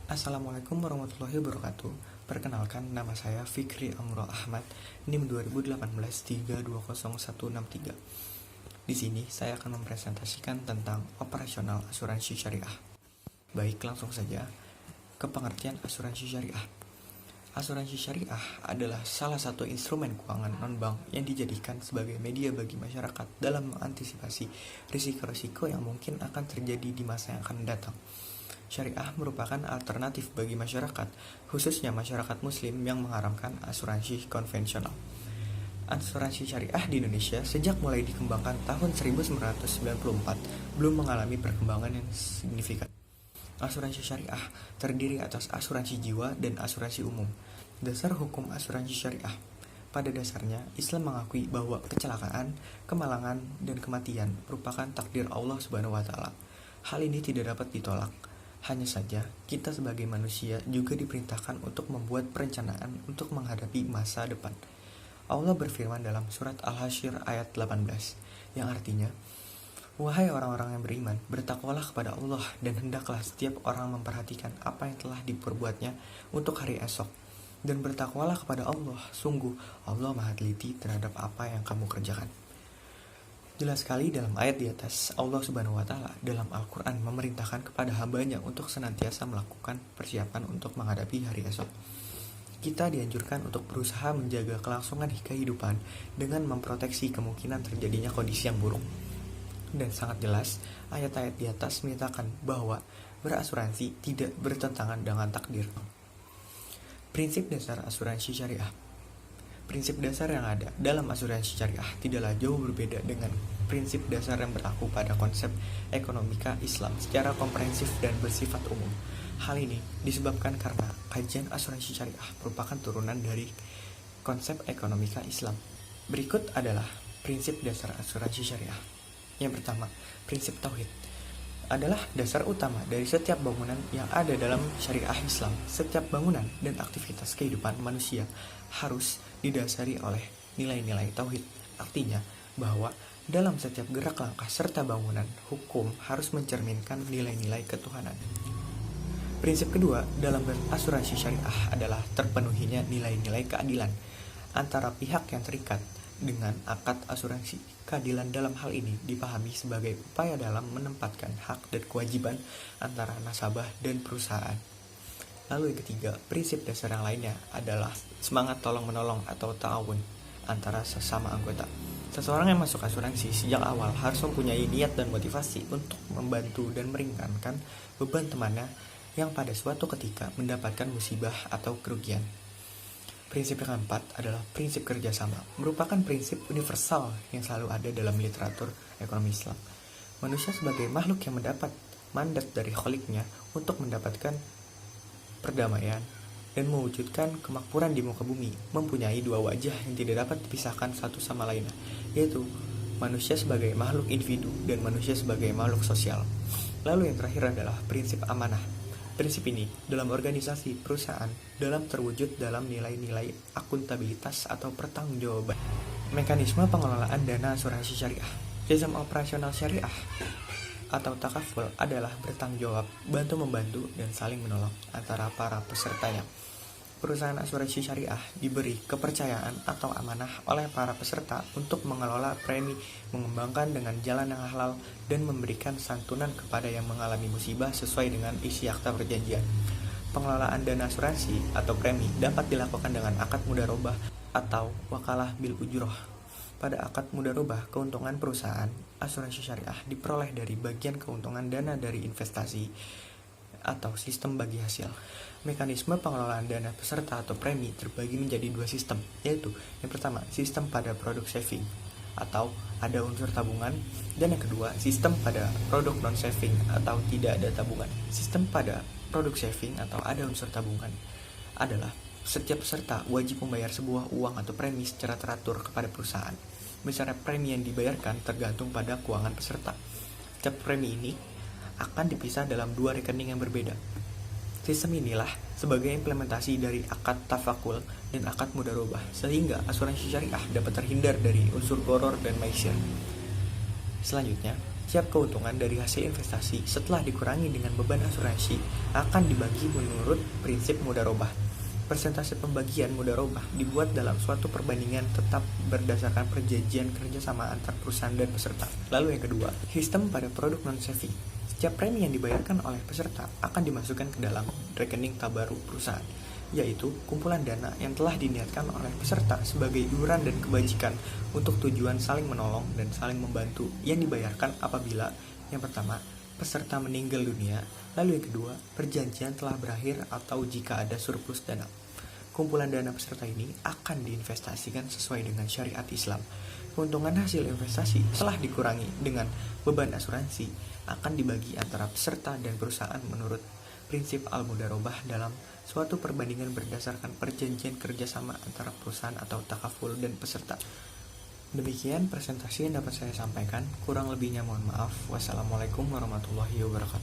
Assalamualaikum warahmatullahi wabarakatuh. Perkenalkan, nama saya Fikri Amro Ahmad, NIM 2018 320163. Di sini saya akan mempresentasikan tentang operasional asuransi syariah. Baik, langsung saja ke pengertian asuransi syariah. Asuransi syariah adalah salah satu instrumen keuangan non-bank yang dijadikan sebagai media bagi masyarakat dalam mengantisipasi risiko-risiko yang mungkin akan terjadi di masa yang akan datang. Syariah merupakan alternatif bagi masyarakat, khususnya masyarakat muslim yang mengharamkan asuransi konvensional. Asuransi syariah di Indonesia sejak mulai dikembangkan tahun 1994 belum mengalami perkembangan yang signifikan. Asuransi syariah terdiri atas asuransi jiwa dan asuransi umum. Dasar hukum asuransi syariah. Pada dasarnya, Islam mengakui bahwa kecelakaan, kemalangan, dan kematian merupakan takdir Allah Subhanahu wa Ta'ala. Hal ini tidak dapat ditolak. Hanya saja, kita sebagai manusia juga diperintahkan untuk membuat perencanaan untuk menghadapi masa depan. Allah berfirman dalam surat Al-Hasyr ayat 18, yang artinya, "Wahai orang-orang yang beriman, bertakwalah kepada Allah dan hendaklah setiap orang memperhatikan apa yang telah diperbuatnya untuk hari esok. Dan bertakwalah kepada Allah, sungguh Allah maha teliti terhadap apa yang kamu kerjakan." Jelas sekali dalam ayat di atas, Allah Subhanahu wa Ta'ala dalam Al-Quran memerintahkan kepada hambanya untuk senantiasa melakukan persiapan untuk menghadapi hari esok. Kita dianjurkan untuk berusaha menjaga kelangsungan kehidupan dengan memproteksi kemungkinan terjadinya kondisi yang buruk. Dan sangat jelas, ayat-ayat di atas menyatakan bahwa berasuransi tidak bertentangan dengan takdir. Prinsip dasar asuransi syariah. Prinsip dasar yang ada dalam asuransi syariah tidaklah jauh berbeda dengan prinsip dasar yang berlaku pada konsep ekonomika Islam secara komprehensif dan bersifat umum. Hal ini disebabkan karena kajian asuransi syariah merupakan turunan dari konsep ekonomika Islam. Berikut adalah prinsip dasar asuransi syariah. Yang pertama, prinsip tauhid adalah dasar utama dari setiap bangunan yang ada dalam syariah Islam. Setiap bangunan dan aktivitas kehidupan manusia harus didasari oleh nilai-nilai tauhid. Artinya bahwa dalam setiap gerak langkah serta bangunan, hukum harus mencerminkan nilai-nilai ketuhanan. Prinsip kedua dalam asuransi syariah adalah terpenuhinya nilai-nilai keadilan antara pihak yang terikat dengan akad asuransi. Keadilan dalam hal ini dipahami sebagai upaya dalam menempatkan hak dan kewajiban antara nasabah dan perusahaan. Lalu yang ketiga, prinsip dasar yang lainnya adalah semangat tolong-menolong atau ta'awun antara sesama anggota. Seseorang yang masuk asuransi sejak awal harus mempunyai niat dan motivasi untuk membantu dan meringankan beban temannya yang pada suatu ketika mendapatkan musibah atau kerugian. Prinsip yang keempat adalah prinsip kerjasama, merupakan prinsip universal yang selalu ada dalam literatur ekonomi Islam. Manusia sebagai makhluk yang mendapat mandat dari Kholiknya untuk mendapatkan perdamaian dan mewujudkan kemakmuran di muka bumi, mempunyai dua wajah yang tidak dapat dipisahkan satu sama lainnya, yaitu manusia sebagai makhluk individu dan manusia sebagai makhluk sosial. Lalu yang terakhir adalah prinsip amanah. Prinsip ini dalam organisasi perusahaan dalam terwujud dalam nilai-nilai akuntabilitas atau pertanggungjawaban. Mekanisme pengelolaan dana asuransi syariah. Sistem operasional syariah atau takaful adalah bertanggung jawab, bantu-membantu, dan saling menolong antara para pesertanya. Perusahaan asuransi syariah diberi kepercayaan atau amanah oleh para peserta untuk mengelola premi, mengembangkan dengan jalan yang halal, dan memberikan santunan kepada yang mengalami musibah sesuai dengan isi akta perjanjian. Pengelolaan dana asuransi atau premi dapat dilakukan dengan akad mudharabah atau wakalah bil ujroh. Pada akad mudharabah, keuntungan perusahaan asuransi syariah diperoleh dari bagian keuntungan dana dari investasi atau sistem bagi hasil. Mekanisme pengelolaan dana peserta atau premi terbagi menjadi dua sistem, yaitu yang pertama, sistem pada produk saving atau ada unsur tabungan, dan yang kedua, sistem pada produk non-saving atau tidak ada tabungan. Sistem pada produk saving atau ada unsur tabungan adalah setiap peserta wajib membayar sebuah uang atau premi secara teratur kepada perusahaan. Besar premi yang dibayarkan tergantung pada keuangan peserta. Setiap premi ini akan dipisah dalam dua rekening yang berbeda. Sistem inilah sebagai implementasi dari akad tafakul dan akad mudharabah, sehingga asuransi syariah dapat terhindar dari unsur gharar dan maisir. Selanjutnya, Setiap keuntungan dari hasil investasi setelah dikurangi dengan beban asuransi akan dibagi menurut prinsip mudharabah. Persentase pembagian mudharabah dibuat dalam suatu perbandingan tetap berdasarkan perjanjian kerjasama antar perusahaan dan peserta. Lalu yang kedua, sistem pada produk non-saving. Setiap premi yang dibayarkan oleh peserta akan dimasukkan ke dalam rekening tabaruk perusahaan, yaitu kumpulan dana yang telah diniatkan oleh peserta sebagai iuran dan kebajikan untuk tujuan saling menolong dan saling membantu yang dibayarkan apabila yang pertama, peserta meninggal dunia, lalu yang kedua, perjanjian telah berakhir atau jika ada surplus dana. Kumpulan dana peserta ini akan diinvestasikan sesuai dengan syariat Islam. Keuntungan hasil investasi setelah dikurangi dengan beban asuransi akan dibagi antara peserta dan perusahaan menurut prinsip al-mudharabah dalam suatu perbandingan berdasarkan perjanjian kerjasama antara perusahaan atau takaful dan peserta. Demikian presentasi yang dapat saya sampaikan. Kurang lebihnya mohon maaf. Wassalamualaikum warahmatullahi wabarakatuh.